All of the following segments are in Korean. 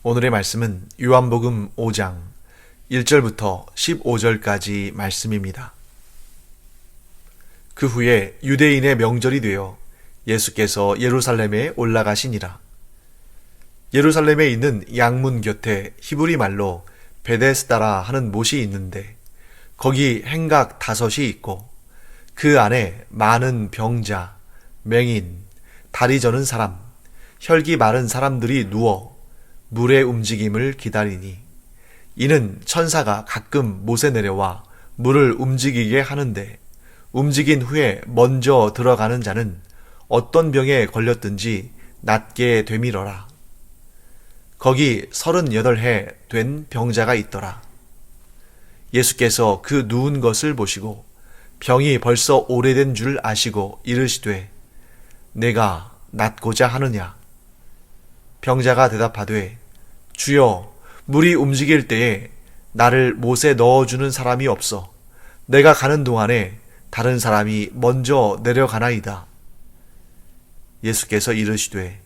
오늘의 말씀은 요한복음 5장 1절부터 15절까지 말씀입니다. 그 후에 유대인의 명절이 되어 예수께서 예루살렘에 올라가시니라. 예루살렘에 있는 양문 곁에 히브리 말로 베데스다라 하는 못이 있는데 거기 행각 5이 있고 그 안에 많은 병자, 맹인, 다리 저는 사람, 혈기 마른 사람들이 누워 물의 움직임을 기다리니 이는 천사가 가끔 못에 내려와 물을 움직이게 하는데 움직인 후에 먼저 들어가는 자는 어떤 병에 걸렸든지 낫게 되밀어라. 거기 38해 된 병자가 있더라. 예수께서 그 누운 것을 보시고 병이 벌써 오래된 줄 아시고 이르시되 내가 낫고자 하느냐? 병자가 대답하되 주여, 물이 움직일 때에 나를 못에 넣어주는 사람이 없어 내가 가는 동안에 다른 사람이 먼저 내려가나이다. 예수께서 이르시되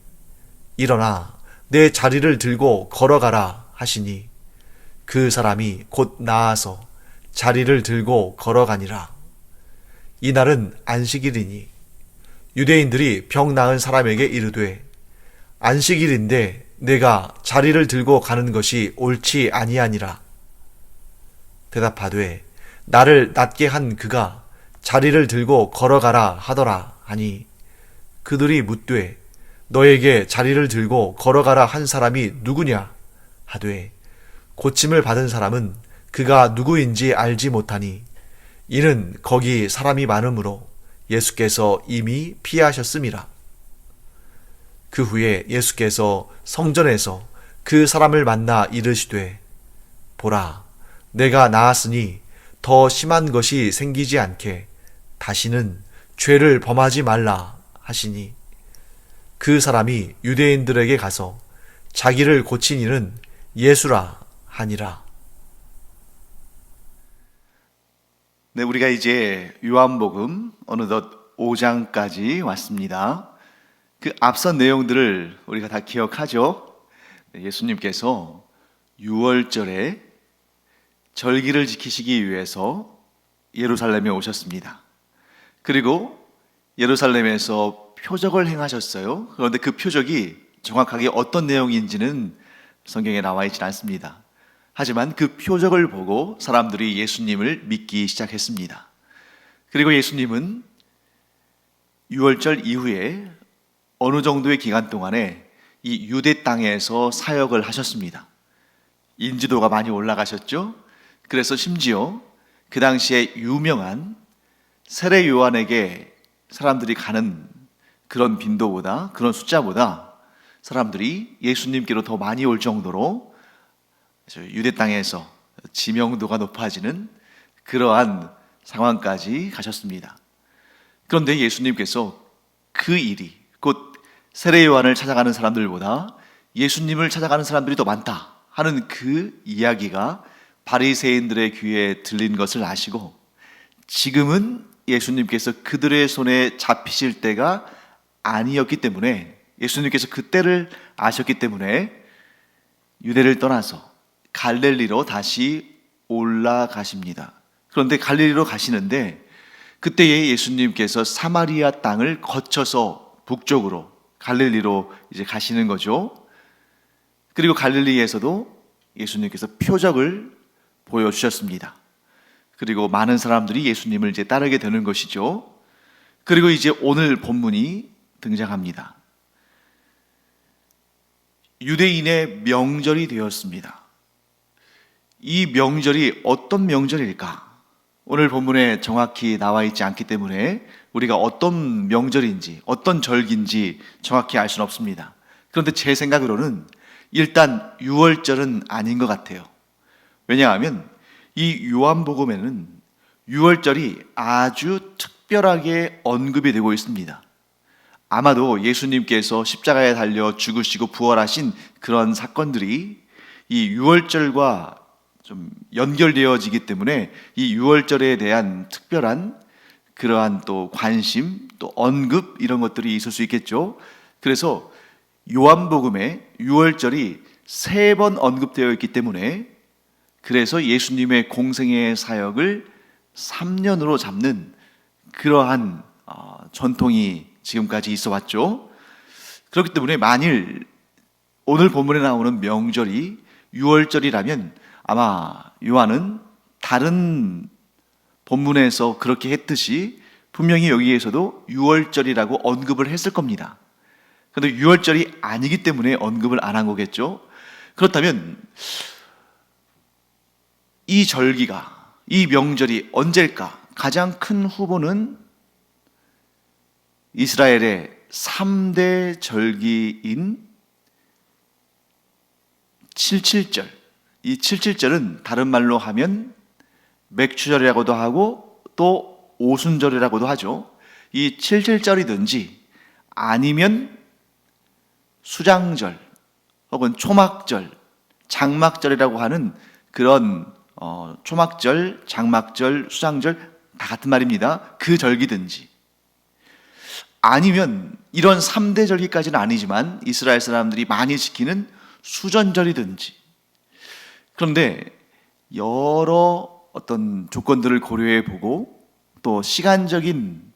일어나 내 자리를 들고 걸어가라 하시니 그 사람이 곧 나아서 자리를 들고 걸어가니라. 이날은 안식일이니 유대인들이 병 나은 사람에게 이르되 안식일인데 내가 자리를 들고 가는 것이 옳지 아니하니라. 대답하되 나를 낫게 한 그가 자리를 들고 걸어가라 하더라 하니 그들이 묻되 너에게 자리를 들고 걸어가라 한 사람이 누구냐 하되 고침을 받은 사람은 그가 누구인지 알지 못하니 이는 거기 사람이 많으므로 예수께서 이미 피하셨음이라. 그 후에 예수께서 성전에서 그 사람을 만나 이르시되 보라, 내가 나았으니 더 심한 것이 생기지 않게 다시는 죄를 범하지 말라 하시니 그 사람이 유대인들에게 가서 자기를 고친 이는 예수라 하니라. 네, 우리가 이제 요한복음 어느덧 5장까지 왔습니다. 그 앞선 내용들을 우리가 다 기억하죠? 예수님께서 6월절에 절기를 지키시기 위해서 예루살렘에 오셨습니다. 그리고 예루살렘에서 표적을 행하셨어요. 그런데 그 표적이 정확하게 어떤 내용인지는 성경에 나와 있지 않습니다. 하지만 그 표적을 보고 사람들이 예수님을 믿기 시작했습니다. 그리고 예수님은 6월절 이후에 어느 정도의 기간 동안에 이 유대 땅에서 사역을 하셨습니다. 인지도가 많이 올라가셨죠? 그래서 심지어 그 당시에 유명한 세례 요한에게 사람들이 가는 그런 빈도보다, 그런 숫자보다 사람들이 예수님께로 더 많이 올 정도로 유대 땅에서 지명도가 높아지는 그러한 상황까지 가셨습니다. 그런데 예수님께서 그 일이 곧 세례 요한을 찾아가는 사람들보다 예수님을 찾아가는 사람들이 더 많다 하는 그 이야기가 바리새인들의 귀에 들린 것을 아시고 지금은 예수님께서 그들의 손에 잡히실 때가 아니었기 때문에 예수님께서 그때를 아셨기 때문에 유대를 떠나서 갈릴리로 다시 올라가십니다. 그런데 갈릴리로 가시는데 그때에 예수님께서 사마리아 땅을 거쳐서 북쪽으로 갈릴리로 이제 가시는 거죠. 그리고 갈릴리에서도 예수님께서 표적을 보여주셨습니다. 그리고 많은 사람들이 예수님을 이제 따르게 되는 것이죠. 그리고 이제 오늘 본문이 등장합니다. 유대인의 명절이 되었습니다. 이 명절이 어떤 명절일까? 오늘 본문에 정확히 나와 있지 않기 때문에 우리가 어떤 명절인지 어떤 절기인지 정확히 알 수는 없습니다. 그런데 제 생각으로는 일단 6월절은 아닌 것 같아요. 왜냐하면 이 요한복음에는 6월절이 아주 특별하게 언급이 되고 있습니다. 아마도 예수님께서 십자가에 달려 죽으시고 부활하신 그런 사건들이 이 6월절과 좀 연결되어지기 때문에 이 6월절에 대한 특별한 그러한 또 관심, 또 언급 이런 것들이 있을 수 있겠죠. 그래서 요한복음에 6월절이 3번 언급되어 있기 때문에 그래서 예수님의 공생의 사역을 3년으로 잡는 그러한 전통이 지금까지 있어 왔죠. 그렇기 때문에 만일 오늘 본문에 나오는 명절이 유월절이라면 아마 요한은 다른 본문에서 그렇게 했듯이 분명히 여기에서도 유월절이라고 언급을 했을 겁니다. 그런데 유월절이 아니기 때문에 언급을 안 한 거겠죠. 그렇다면 이 절기가, 이 명절이 언제일까? 가장 큰 후보는 이스라엘의 3대 절기인 칠칠절. 이 칠칠절은 다른 말로 하면 맥추절이라고도 하고 또 오순절이라고도 하죠. 이 칠칠절이든지 아니면 수장절 혹은 초막절, 장막절이라고 하는 그런 초막절, 장막절, 수장절 다 같은 말입니다. 그 절기든지 아니면 이런 3대 절기까지는 아니지만 이스라엘 사람들이 많이 지키는 수전절이든지. 그런데 여러 어떤 조건들을 고려해 보고 또 시간적인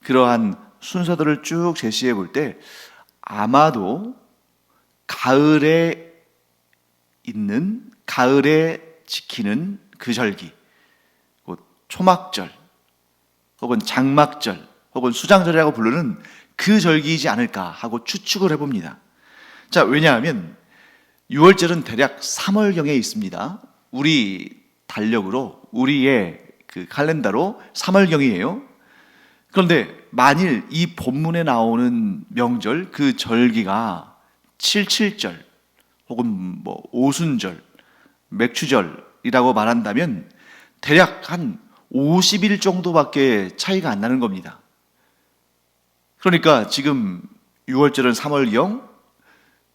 그러한 순서들을 쭉 제시해 볼 때 아마도 가을에 지키는 그 절기, 곧 초막절 혹은 장막절 혹은 수장절이라고 부르는 그 절기이지 않을까 하고 추측을 해봅니다. 자, 왜냐하면 6월절은 대략 3월경에 있습니다. 우리 달력으로, 우리의 그 칼렌더로 3월경이에요. 그런데 만일 이 본문에 나오는 명절, 그 절기가 칠칠절 혹은 오순절, 맥추절이라고 말한다면 대략 한 50일 정도밖에 차이가 안 나는 겁니다. 그러니까 지금 6월절은 3월경,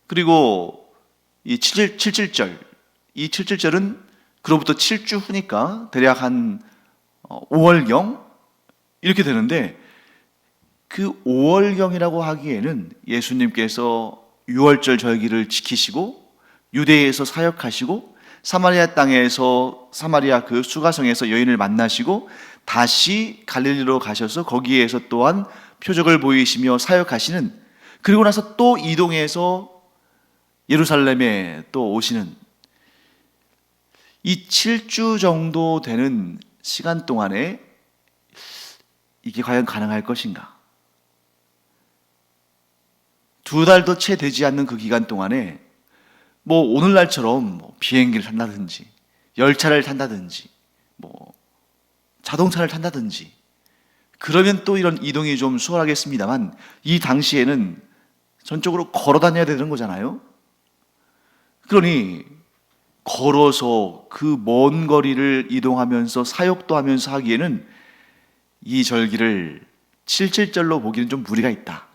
그리고 이 칠칠절, 이 칠칠절은 그로부터 7주 후니까 대략 한 5월경 이렇게 되는데, 그 5월경이라고 하기에는 예수님께서 6월절 절기를 지키시고 유대에서 사역하시고 사마리아 땅에서 사마리아 그 수가성에서 여인을 만나시고 다시 갈릴리로 가셔서 거기에서 또한 표적을 보이시며 사역하시는, 그리고 나서 또 이동해서 예루살렘에 또 오시는 이 7주 정도 되는 시간 동안에 이게 과연 가능할 것인가? 2달도 채 되지 않는 그 기간 동안에 오늘날처럼 비행기를 탄다든지 열차를 탄다든지 자동차를 탄다든지 그러면 또 이런 이동이 좀 수월하겠습니다만, 이 당시에는 전적으로 걸어 다녀야 되는 거잖아요. 그러니 걸어서 그 먼 거리를 이동하면서 사역도 하면서 하기에는 이 절기를 칠칠절로 보기는 좀 무리가 있다.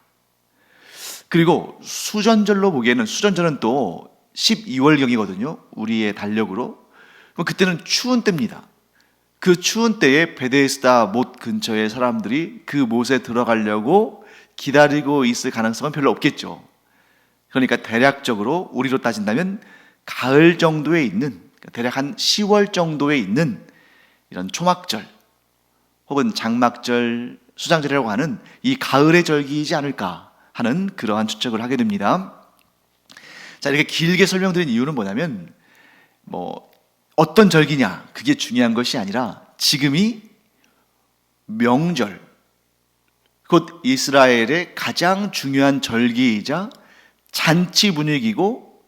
그리고 수전절로 보기에는, 수전절은 또 12월경이거든요. 우리의 달력으로. 그럼 그때는 추운 때입니다. 그 추운 때에 베데스다 못 근처의 사람들이 그 못에 들어가려고 기다리고 있을 가능성은 별로 없겠죠. 그러니까 대략적으로 우리로 따진다면 가을 정도에 있는, 대략 한 10월 정도에 있는 이런 초막절 혹은 장막절, 수장절이라고 하는 이 가을의 절기이지 않을까 하는 그러한 추측을 하게 됩니다. 자, 이렇게 길게 설명드린 이유는 뭐냐면 어떤 절기냐, 그게 중요한 것이 아니라 지금이 명절, 곧 이스라엘의 가장 중요한 절기이자 잔치 분위기고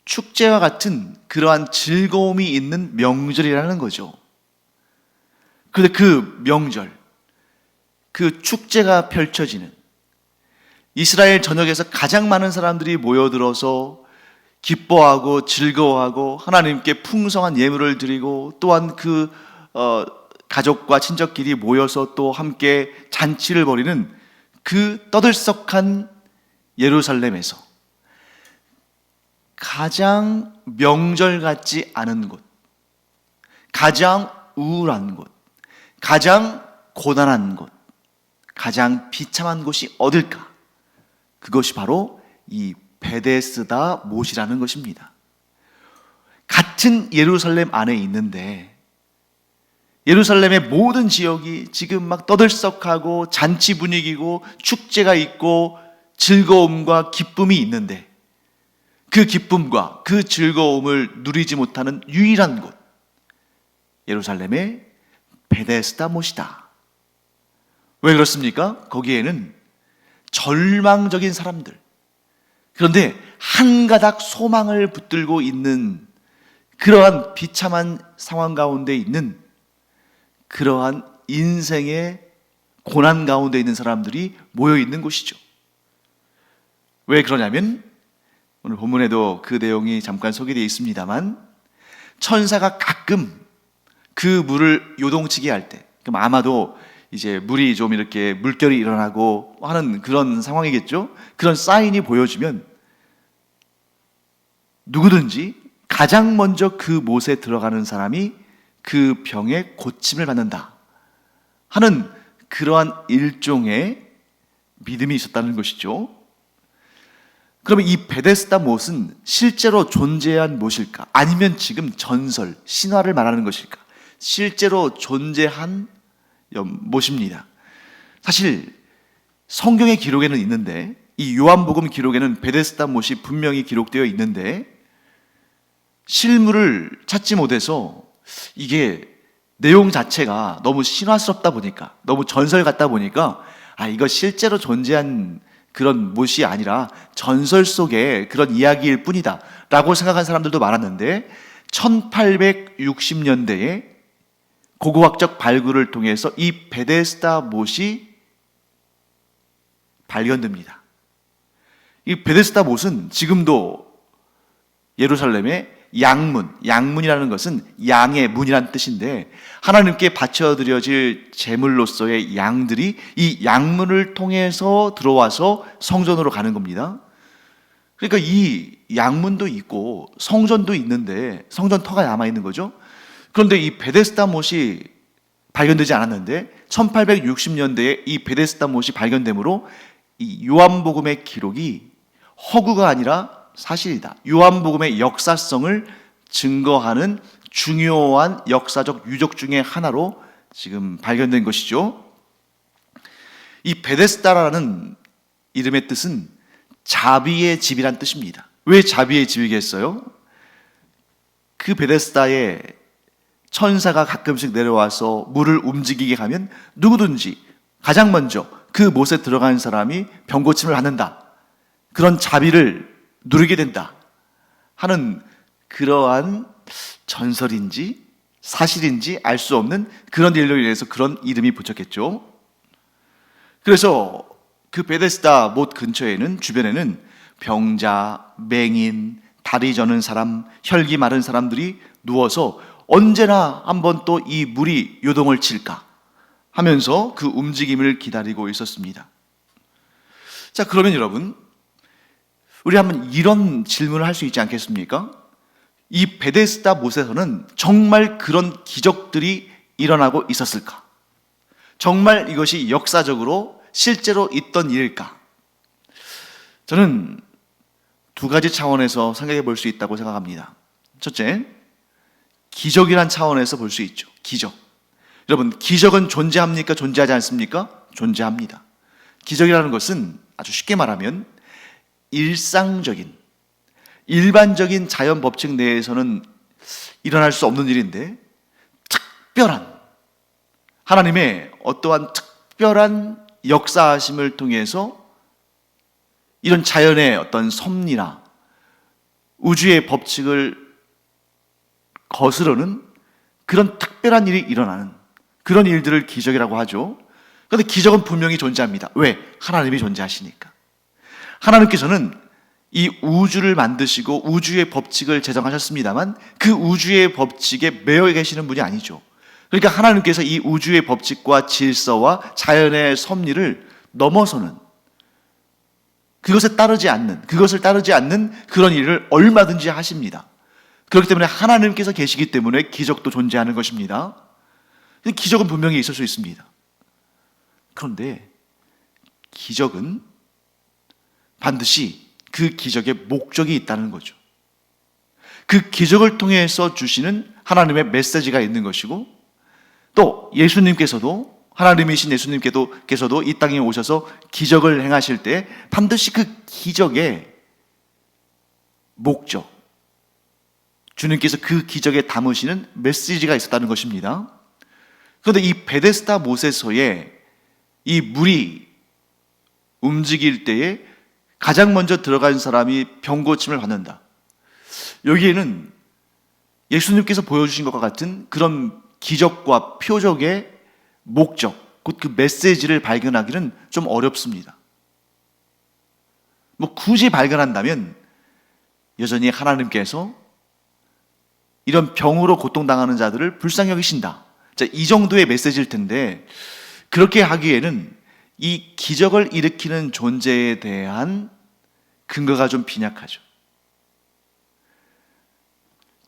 축제와 같은 그러한 즐거움이 있는 명절이라는 거죠. 그런데 그 명절, 그 축제가 펼쳐지는, 이스라엘 전역에서 가장 많은 사람들이 모여들어서 기뻐하고 즐거워하고 하나님께 풍성한 예물을 드리고, 또한 그 가족과 친척끼리 모여서 또 함께 잔치를 벌이는 그 떠들썩한 예루살렘에서 가장 명절 같지 않은 곳, 가장 우울한 곳, 가장 고단한 곳, 가장 비참한 곳이 어딜까? 그것이 바로 이 베데스다 못이라는 것입니다. 같은 예루살렘 안에 있는데 예루살렘의 모든 지역이 지금 막 떠들썩하고 잔치 분위기고 축제가 있고 즐거움과 기쁨이 있는데 그 기쁨과 그 즐거움을 누리지 못하는 유일한 곳, 예루살렘의 베데스다 못이다. 왜 그렇습니까? 거기에는 절망적인 사람들, 그런데 한 가닥 소망을 붙들고 있는 그러한 비참한 상황 가운데 있는 그러한 인생의 고난 가운데 있는 사람들이 모여 있는 곳이죠. 왜 그러냐면 오늘 본문에도 그 내용이 잠깐 소개되어 있습니다만 천사가 가끔 그 물을 요동치게 할 때, 그럼 아마도 이제 물이 좀 이렇게 물결이 일어나고 하는 그런 상황이겠죠. 그런 사인이 보여주면 누구든지 가장 먼저 그 못에 들어가는 사람이 그 병의 고침을 받는다 하는 그러한 일종의 믿음이 있었다는 것이죠. 그러면 이 베데스다 못은 실제로 존재한 못일까? 아니면 지금 전설, 신화를 말하는 것일까? 실제로 존재한 못입니다. 사실 성경의 기록에는 있는데, 이 요한복음 기록에는 베데스다 못이 분명히 기록되어 있는데 실물을 찾지 못해서 이게 내용 자체가 너무 신화스럽다 보니까, 너무 전설 같다 보니까 이거 실제로 존재한 그런 못이 아니라 전설 속의 그런 이야기일 뿐이다 라고 생각한 사람들도 많았는데 1860년대에 고고학적 발굴을 통해서 이 베데스다 못이 발견됩니다. 이 베데스다 못은 지금도 예루살렘의 양문이라는 것은 양의 문이라는 뜻인데 하나님께 바쳐드려질 제물로서의 양들이 이 양문을 통해서 들어와서 성전으로 가는 겁니다. 그러니까 이 양문도 있고 성전도 있는데 성전터가 남아있는 거죠. 그런데 이 베데스다 못이 발견되지 않았는데 1860년대에 이 베데스다 못이 발견되므로 이 요한복음의 기록이 허구가 아니라 사실이다. 요한복음의 역사성을 증거하는 중요한 역사적 유적 중의 하나로 지금 발견된 것이죠. 이 베데스다라는 이름의 뜻은 자비의 집이란 뜻입니다. 왜 자비의 집이겠어요? 그 베데스다에 천사가 가끔씩 내려와서 물을 움직이게 하면 누구든지 가장 먼저 그 못에 들어가는 사람이 병고침을 받는다. 그런 자비를 누리게 된다 하는 그러한 전설인지 사실인지 알 수 없는 그런 일로 인해서 그런 이름이 붙였겠죠. 그래서 그 베데스다 못 근처에는, 주변에는 병자, 맹인, 다리 저는 사람, 혈기 마른 사람들이 누워서 언제나 한번 또 이 물이 요동을 칠까 하면서 그 움직임을 기다리고 있었습니다. 자, 그러면 여러분, 우리 한번 이런 질문을 할 수 있지 않겠습니까? 이 베데스다 못에서는 정말 그런 기적들이 일어나고 있었을까? 정말 이것이 역사적으로 실제로 있던 일일까? 저는 두 가지 차원에서 생각해 볼 수 있다고 생각합니다. 첫째, 기적이란 차원에서 볼 수 있죠. 기적. 여러분, 기적은 존재합니까? 존재하지 않습니까? 존재합니다. 기적이라는 것은 아주 쉽게 말하면 일상적인, 일반적인 자연 법칙 내에서는 일어날 수 없는 일인데 특별한 하나님의 어떠한 특별한 역사하심을 통해서 이런 자연의 어떤 섭리나 우주의 법칙을 거스르는 그런 특별한 일이 일어나는 그런 일들을 기적이라고 하죠. 그런데 기적은 분명히 존재합니다. 왜? 하나님이 존재하시니까. 하나님께서는 이 우주를 만드시고 우주의 법칙을 제정하셨습니다만 그 우주의 법칙에 매여 계시는 분이 아니죠. 그러니까 하나님께서 이 우주의 법칙과 질서와 자연의 섭리를 넘어서는 그것을 따르지 않는 그런 일을 얼마든지 하십니다. 그렇기 때문에 하나님께서 계시기 때문에 기적도 존재하는 것입니다. 기적은 분명히 있을 수 있습니다. 그런데 기적은 반드시 그 기적의 목적이 있다는 거죠. 그 기적을 통해서 주시는 하나님의 메시지가 있는 것이고, 또 예수님께서도, 하나님이신 예수님께서도 이 땅에 오셔서 기적을 행하실 때 반드시 그 기적의 목적, 주님께서 그 기적에 담으시는 메시지가 있었다는 것입니다. 그런데 이 베데스다 모세서에 이 물이 움직일 때에 가장 먼저 들어간 사람이 병고침을 받는다. 여기에는 예수님께서 보여주신 것과 같은 그런 기적과 표적의 목적, 곧 그 메시지를 발견하기는 좀 어렵습니다. 굳이 발견한다면 여전히 하나님께서 이런 병으로 고통당하는 자들을 불쌍히 여기신다. 자, 이 정도의 메시지일 텐데, 그렇게 하기에는 이 기적을 일으키는 존재에 대한 근거가 좀 빈약하죠.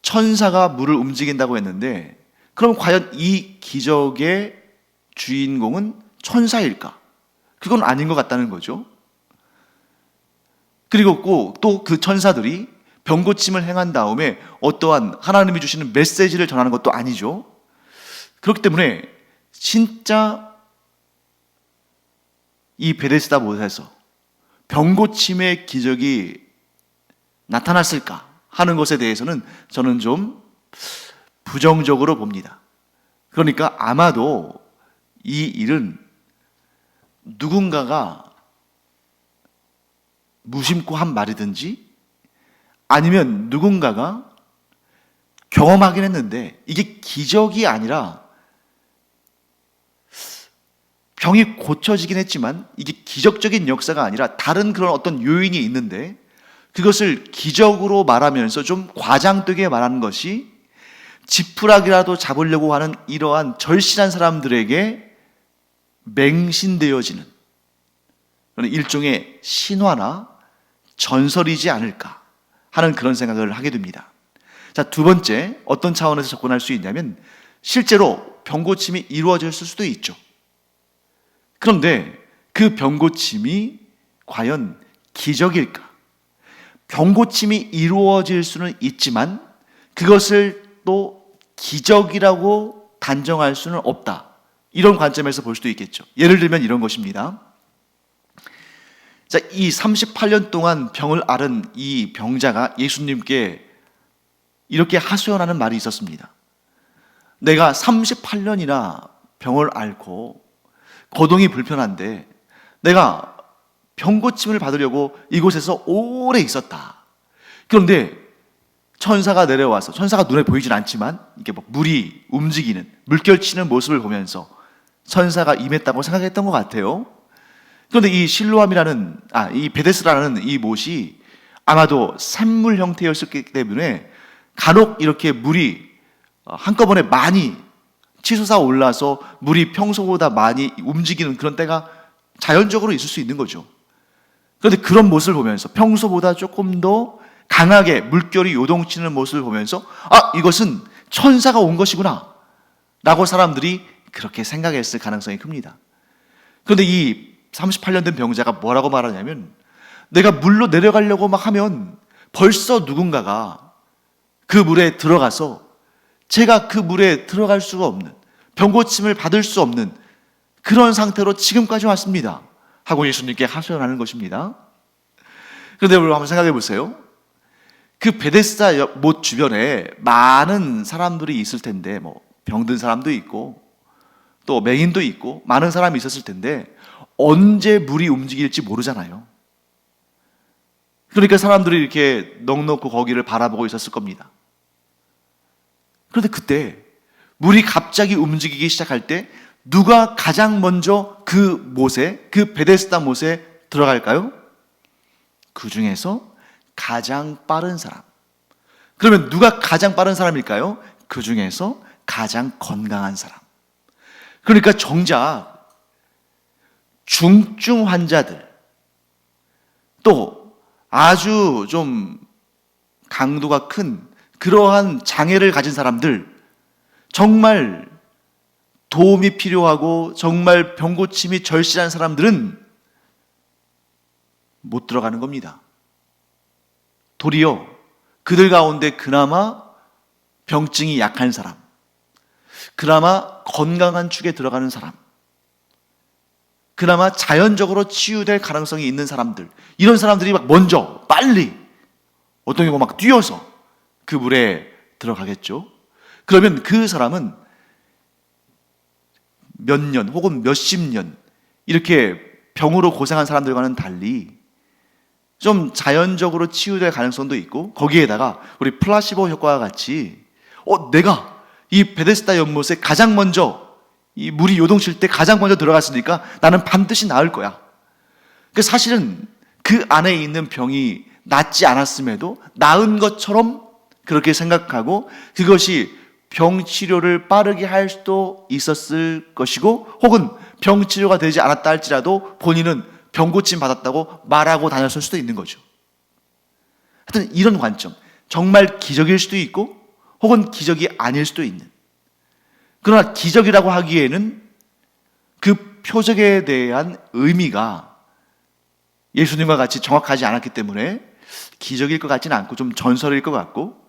천사가 물을 움직인다고 했는데, 그럼 과연 이 기적의 주인공은 천사일까? 그건 아닌 것 같다는 거죠. 그리고 또 그 천사들이 병고침을 행한 다음에 어떠한 하나님이 주시는 메시지를 전하는 것도 아니죠. 그렇기 때문에 진짜 이 베데스다 못에서 병고침의 기적이 나타났을까 하는 것에 대해서는 저는 좀 부정적으로 봅니다. 그러니까 아마도 이 일은 누군가가 무심코 한 말이든지 아니면 누군가가 경험하긴 했는데 이게 기적이 아니라 병이 고쳐지긴 했지만 이게 기적적인 역사가 아니라 다른 그런 어떤 요인이 있는데 그것을 기적으로 말하면서 좀 과장되게 말하는 것이 지푸라기라도 잡으려고 하는 이러한 절실한 사람들에게 맹신되어지는 일종의 신화나 전설이지 않을까 하는 그런 생각을 하게 됩니다. 자, 두 번째, 어떤 차원에서 접근할 수 있냐면 실제로 병고침이 이루어졌을 수도 있죠. 그런데 그 병고침이 과연 기적일까? 병고침이 이루어질 수는 있지만 그것을 또 기적이라고 단정할 수는 없다. 이런 관점에서 볼 수도 있겠죠. 예를 들면 이런 것입니다. 자, 이 38년 동안 병을 앓은 이 병자가 예수님께 이렇게 하소연하는 말이 있었습니다. 내가 38년이나 병을 앓고 거동이 불편한데 내가 병고침을 받으려고 이곳에서 오래 있었다. 그런데 천사가 내려와서, 천사가 눈에 보이진 않지만 이게 물이 움직이는, 물결치는 모습을 보면서 천사가 임했다고 생각했던 것 같아요. 그런데 이 실로암이라는, 이 베데스라는 이 못이 아마도 샘물 형태였기 때문에 간혹 이렇게 물이 한꺼번에 많이 치솟아 올라서 물이 평소보다 많이 움직이는 그런 때가 자연적으로 있을 수 있는 거죠. 그런데 그런 모습을 보면서 평소보다 조금 더 강하게 물결이 요동치는 모습을 보면서 이것은 천사가 온 것이구나 라고 사람들이 그렇게 생각했을 가능성이 큽니다. 그런데 이 38년 된 병자가 뭐라고 말하냐면 내가 물로 내려가려고 막 하면 벌써 누군가가 그 물에 들어가서 제가 그 물에 들어갈 수가 없는, 병고침을 받을 수 없는 그런 상태로 지금까지 왔습니다 하고 예수님께 하소연하는 것입니다. 그런데 여러분 한번 생각해 보세요. 그 베데스다 못 주변에 많은 사람들이 있을 텐데 병든 사람도 있고 또 맹인도 있고 많은 사람이 있었을 텐데 언제 물이 움직일지 모르잖아요. 그러니까 사람들이 이렇게 넋놓고 거기를 바라보고 있었을 겁니다. 그런데 그때 물이 갑자기 움직이기 시작할 때 누가 가장 먼저 그 못에, 그 베데스다 못에 들어갈까요? 그 중에서 가장 빠른 사람. 그러면 누가 가장 빠른 사람일까요? 그 중에서 가장 건강한 사람. 그러니까 정작 중증 환자들, 또 아주 좀 강도가 큰 그러한 장애를 가진 사람들, 정말 도움이 필요하고 정말 병고침이 절실한 사람들은 못 들어가는 겁니다. 도리어 그들 가운데 그나마 병증이 약한 사람, 그나마 건강한 축에 들어가는 사람, 그나마 자연적으로 치유될 가능성이 있는 사람들, 이런 사람들이 막 먼저 빨리 어떤 경우 막 뛰어서 그 물에 들어가겠죠. 그러면 그 사람은 몇 년 혹은 몇십 년 이렇게 병으로 고생한 사람들과는 달리 좀 자연적으로 치유될 가능성도 있고, 거기에다가 우리 플라시보 효과와 같이 내가 이 베데스다 연못에 가장 먼저 이 물이 요동칠 때 가장 먼저 들어갔으니까 나는 반드시 나을 거야. 그 사실은 그 안에 있는 병이 낫지 않았음에도 나은 것처럼 그렇게 생각하고 그것이 병 치료를 빠르게 할 수도 있었을 것이고, 혹은 병 치료가 되지 않았다 할지라도 본인은 병 고침 받았다고 말하고 다녔을 수도 있는 거죠. 하여튼 이런 관점, 정말 기적일 수도 있고 혹은 기적이 아닐 수도 있는, 그러나 기적이라고 하기에는 그 표적에 대한 의미가 예수님과 같이 정확하지 않았기 때문에 기적일 것 같지는 않고 좀 전설일 것 같고,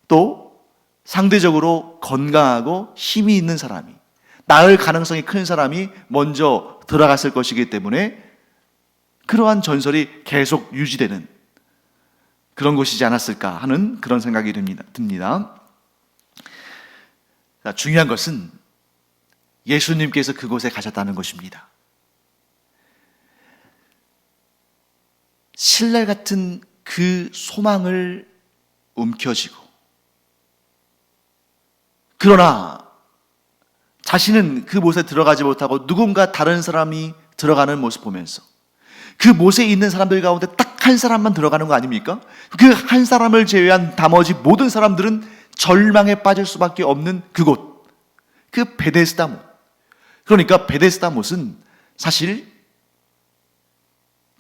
또 상대적으로 건강하고 힘이 있는 사람이, 나을 가능성이 큰 사람이 먼저 들어갔을 것이기 때문에 그러한 전설이 계속 유지되는 그런 곳이지 않았을까 하는 그런 생각이 듭니다. 중요한 것은 예수님께서 그곳에 가셨다는 것입니다. 신랄 같은 그 소망을 움켜쥐고, 그러나 자신은 그 못에 들어가지 못하고 누군가 다른 사람이 들어가는 모습 보면서 그 못에 있는 사람들 가운데 딱 한 사람만 들어가는 거 아닙니까? 그 한 사람을 제외한 나머지 모든 사람들은 절망에 빠질 수밖에 없는 그곳, 그 베데스다 못. 그러니까 베데스다 못은 사실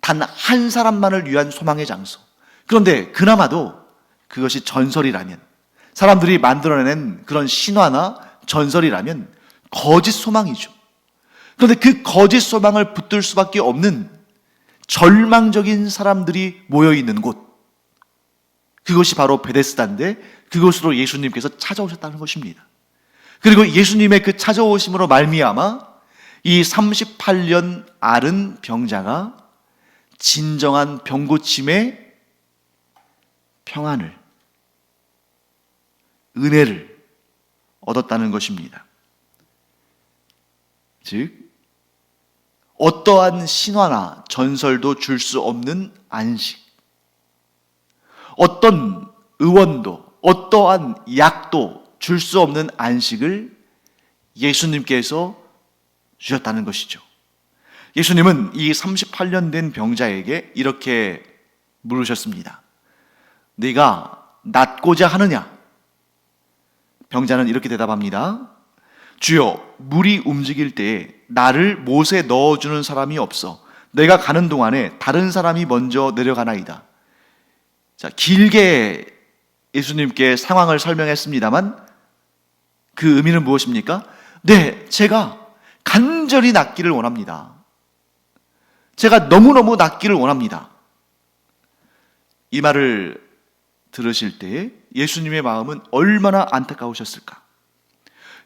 단 한 사람만을 위한 소망의 장소. 그런데 그나마도 그것이 전설이라면, 사람들이 만들어낸 그런 신화나 전설이라면 거짓 소망이죠. 그런데 그 거짓 소망을 붙들 수밖에 없는 절망적인 사람들이 모여있는 곳, 그것이 바로 베데스다인데 그곳으로 예수님께서 찾아오셨다는 것입니다. 그리고 예수님의 그 찾아오심으로 말미암아 이 38년 앓은 병자가 진정한 병고침의 평안을, 은혜를 얻었다는 것입니다. 즉 어떠한 신화나 전설도 줄 수 없는 안식, 어떤 의원도 어떠한 약도 줄 수 없는 안식을 예수님께서 주셨다는 것이죠. 예수님은 이 38년 된 병자에게 이렇게 물으셨습니다. 네가 낫고자 하느냐? 병자는 이렇게 대답합니다. 주여, 물이 움직일 때에 나를 못에 넣어주는 사람이 없어 내가 가는 동안에 다른 사람이 먼저 내려가나이다. 자, 길게 예수님께 상황을 설명했습니다만 그 의미는 무엇입니까? 네, 제가 간절히 낫기를 원합니다. 제가 너무너무 낫기를 원합니다. 이 말을 들으실 때 예수님의 마음은 얼마나 안타까우셨을까?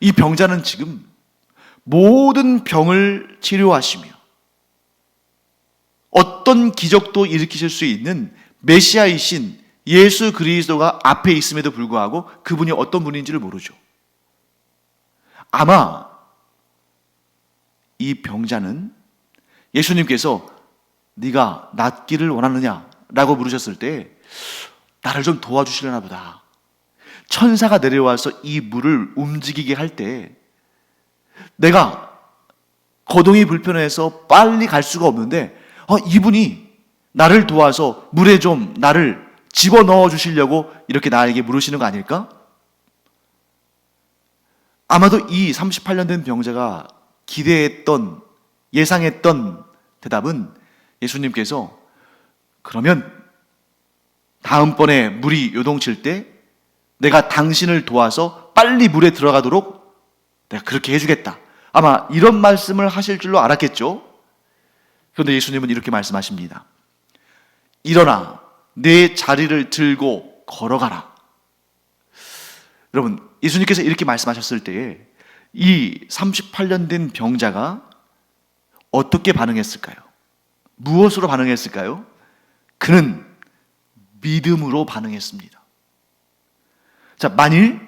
이 병자는 지금 모든 병을 치료하시며 어떤 기적도 일으키실 수 있는 메시아이신 예수 그리스도가 앞에 있음에도 불구하고 그분이 어떤 분인지를 모르죠. 아마 이 병자는 예수님께서 네가 낫기를 원하느냐라고 물으셨을 때 나를 좀 도와주시려나 보다. 천사가 내려와서 이 물을 움직이게 할 때 내가 거동이 불편해서 빨리 갈 수가 없는데 이분이 나를 도와서 물에 좀 나를 집어넣어 주시려고 이렇게 나에게 물으시는 거 아닐까? 아마도 이 38년 된 병자가 기대했던, 예상했던 대답은 예수님께서 그러면 다음번에 물이 요동칠 때 내가 당신을 도와서 빨리 물에 들어가도록 내가 그렇게 해주겠다. 아마 이런 말씀을 하실 줄로 알았겠죠. 그런데 예수님은 이렇게 말씀하십니다. 일어나 내 자리를 들고 걸어가라. 여러분, 예수님께서 이렇게 말씀하셨을 때에 이 38년 된 병자가 어떻게 반응했을까요? 무엇으로 반응했을까요? 그는 믿음으로 반응했습니다. 자, 만일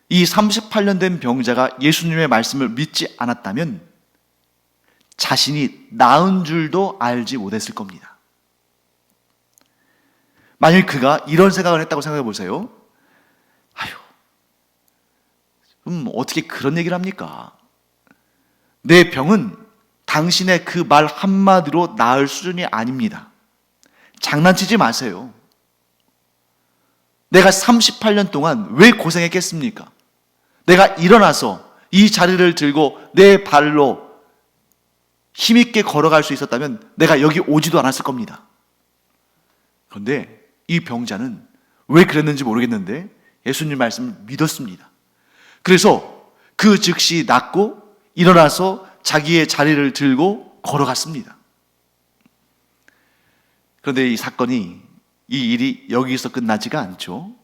이 38년 된 병자가 예수님의 말씀을 믿지 않았다면 자신이 나은 줄도 알지 못했을 겁니다. 만일 그가 이런 생각을 했다고 생각해 보세요. 아휴, 어떻게 그런 얘기를 합니까? 내 병은 당신의 그 말 한마디로 나을 수준이 아닙니다. 장난치지 마세요. 내가 38년 동안 왜 고생했겠습니까? 내가 일어나서 이 자리를 들고 내 발로 힘있게 걸어갈 수 있었다면 내가 여기 오지도 않았을 겁니다. 그런데 이 병자는 왜 그랬는지 모르겠는데 예수님 말씀을 믿었습니다. 그래서 그 즉시 낫고 일어나서 자기의 자리를 들고 걸어갔습니다. 그런데 이 사건이, 이 일이 여기서 끝나지가 않죠.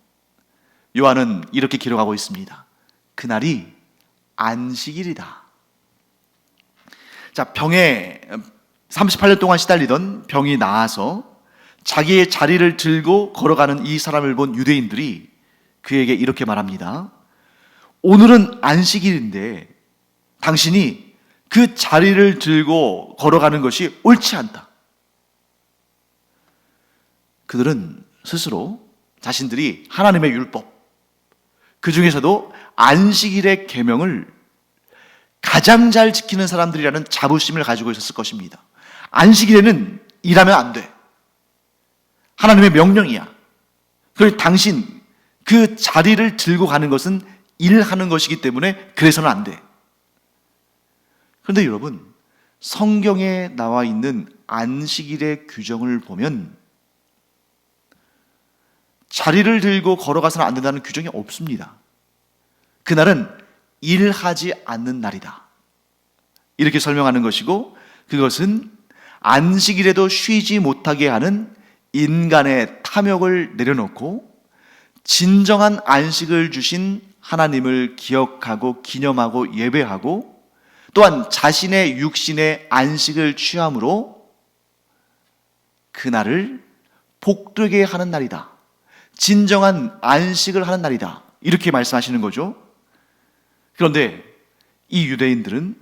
요한은 이렇게 기록하고 있습니다. 그날이 안식일이다. 자, 병에 38년 동안 시달리던 병이 나아서 자기의 자리를 들고 걸어가는 이 사람을 본 유대인들이 그에게 이렇게 말합니다. 오늘은 안식일인데 당신이 그 자리를 들고 걸어가는 것이 옳지 않다. 그들은 스스로 자신들이 하나님의 율법, 그 중에서도 안식일의 계명을 가장 잘 지키는 사람들이라는 자부심을 가지고 있었을 것입니다. 안식일에는 일하면 안 돼. 하나님의 명령이야. 그리고 당신 그 자리를 들고 가는 것은 일하는 것이기 때문에 그래서는 안 돼. 그런데 여러분, 성경에 나와 있는 안식일의 규정을 보면 자리를 들고 걸어가서는 안 된다는 규정이 없습니다. 그날은 일하지 않는 날이다. 이렇게 설명하는 것이고, 그것은 안식일에도 쉬지 못하게 하는 인간의 탐욕을 내려놓고 진정한 안식을 주신 하나님을 기억하고 기념하고 예배하고 또한 자신의 육신의 안식을 취함으로 그날을 복되게 하는 날이다. 진정한 안식을 하는 날이다. 이렇게 말씀하시는 거죠. 그런데 이 유대인들은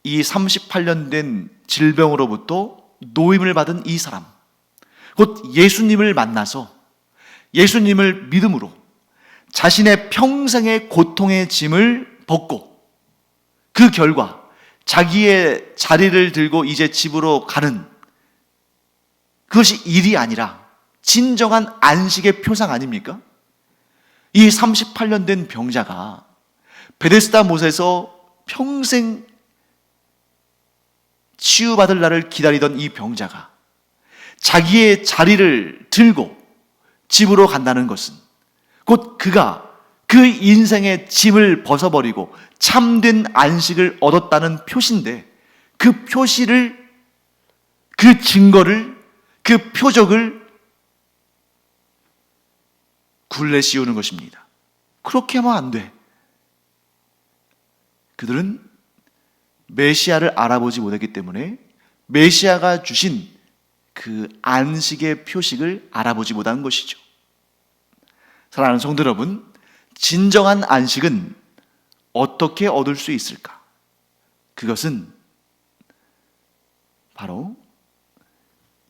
이 38년 된 질병으로부터 노임을 받은 이 사람, 곧 예수님을 만나서 예수님을 믿음으로 자신의 평생의 고통의 짐을 벗고 그 결과 자기의 자리를 들고 이제 집으로 가는, 그것이 일이 아니라 진정한 안식의 표상 아닙니까? 이 38년 된 병자가 베데스다 못에서 평생 치유받을 날을 기다리던 이 병자가 자기의 자리를 들고 집으로 간다는 것은 곧 그가 그 인생의 짐을 벗어버리고 참된 안식을 얻었다는 표시인데, 그 표시를, 그 증거를, 그 표적을 굴레 씌우는 것입니다. 그렇게 하면 안 돼. 그들은 메시아를 알아보지 못했기 때문에 메시아가 주신 그 안식의 표식을 알아보지 못한 것이죠. 사랑하는 성도 여러분, 진정한 안식은 어떻게 얻을 수 있을까? 그것은 바로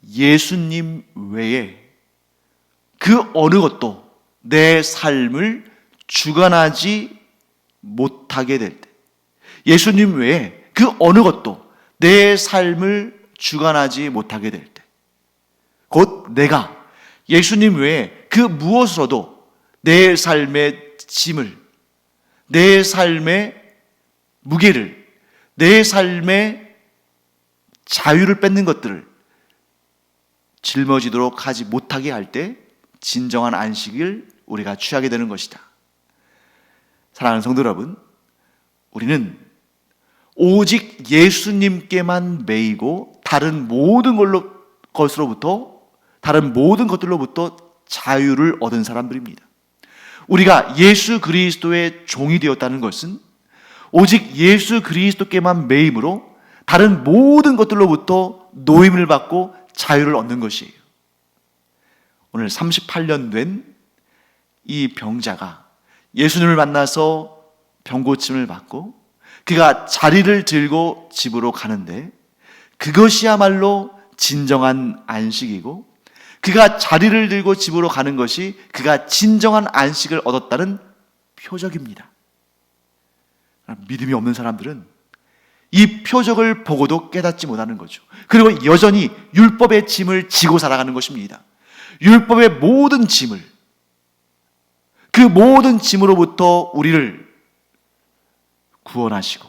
예수님 외에 그 어느 것도 내 삶을 주관하지 못하게 될 때, 예수님 외에 그 어느 것도 내 삶을 주관하지 못하게 될 때, 곧 내가 예수님 외에 그 무엇으로도 내 삶의 짐을, 내 삶의 무게를, 내 삶의 자유를 뺏는 것들을 짊어지도록 하지 못하게 할 때 진정한 안식을 우리가 취하게 되는 것이다. 사랑하는 성도 여러분, 우리는 오직 예수님께만 매이고 다른 모든 것으로부터, 다른 모든 것들로부터 자유를 얻은 사람들입니다. 우리가 예수 그리스도의 종이 되었다는 것은 오직 예수 그리스도께만 매임으로 다른 모든 것들로부터 노임을 받고 자유를 얻는 것이에요. 오늘 38년 된 이 병자가 예수님을 만나서 병고침을 받고 그가 자리를 들고 집으로 가는데 그것이야말로 진정한 안식이고 그가 자리를 들고 집으로 가는 것이 그가 진정한 안식을 얻었다는 표적입니다. 믿음이 없는 사람들은 이 표적을 보고도 깨닫지 못하는 거죠. 그리고 여전히 율법의 짐을 지고 살아가는 것입니다. 율법의 모든 짐을, 그 모든 짐으로부터 우리를 구원하시고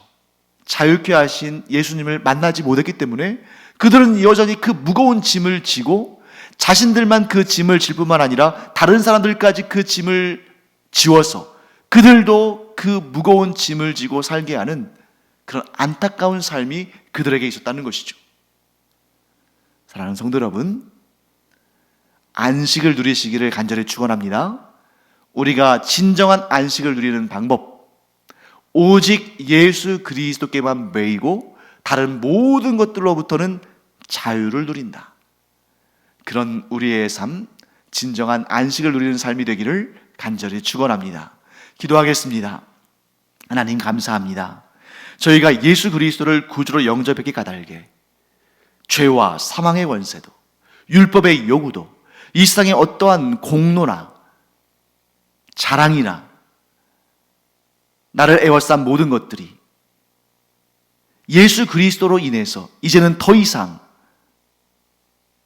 자유케 하신 예수님을 만나지 못했기 때문에 그들은 여전히 그 무거운 짐을 지고 자신들만 그 짐을 질 뿐만 아니라 다른 사람들까지 그 짐을 지워서 그들도 그 무거운 짐을 지고 살게 하는 그런 안타까운 삶이 그들에게 있었다는 것이죠. 사랑하는 성도 여러분, 안식을 누리시기를 간절히 축원합니다. 우리가 진정한 안식을 누리는 방법, 오직 예수 그리스도께만 매이고 다른 모든 것들로부터는 자유를 누린다. 그런 우리의 삶, 진정한 안식을 누리는 삶이 되기를 간절히 축원합니다. 기도하겠습니다. 하나님 감사합니다. 저희가 예수 그리스도를 구주로 영접했기 까닭에 죄와 사망의 권세도 율법의 요구도 이 세상의 어떠한 공로나 자랑이나 나를 애워싼 모든 것들이 예수 그리스도로 인해서 이제는 더 이상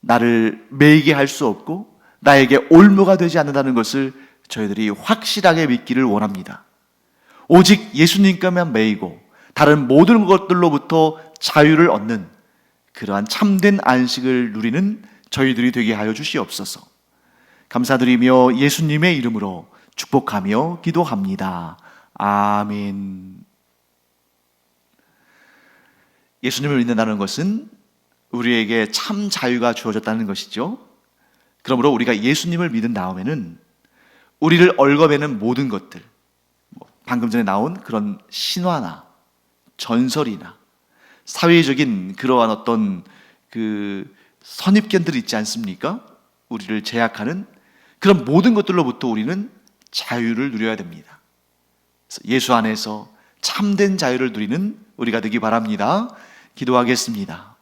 나를 매이게 할 수 없고 나에게 올무가 되지 않는다는 것을 저희들이 확실하게 믿기를 원합니다. 오직 예수님께만 매이고 다른 모든 것들로부터 자유를 얻는 그러한 참된 안식을 누리는 저희들이 되게 하여 주시옵소서. 감사드리며 예수님의 이름으로 축복하며 기도합니다. 아멘. 예수님을 믿는다는 것은 우리에게 참 자유가 주어졌다는 것이죠. 그러므로 우리가 예수님을 믿은 다음에는 우리를 얽어매는 모든 것들, 방금 전에 나온 그런 신화나 전설이나 사회적인 그러한 어떤 그 선입견들이 있지 않습니까? 우리를 제약하는 그런 모든 것들로부터 우리는 자유를 누려야 됩니다. 예수 안에서 참된 자유를 누리는 우리가 되기 바랍니다. 기도하겠습니다.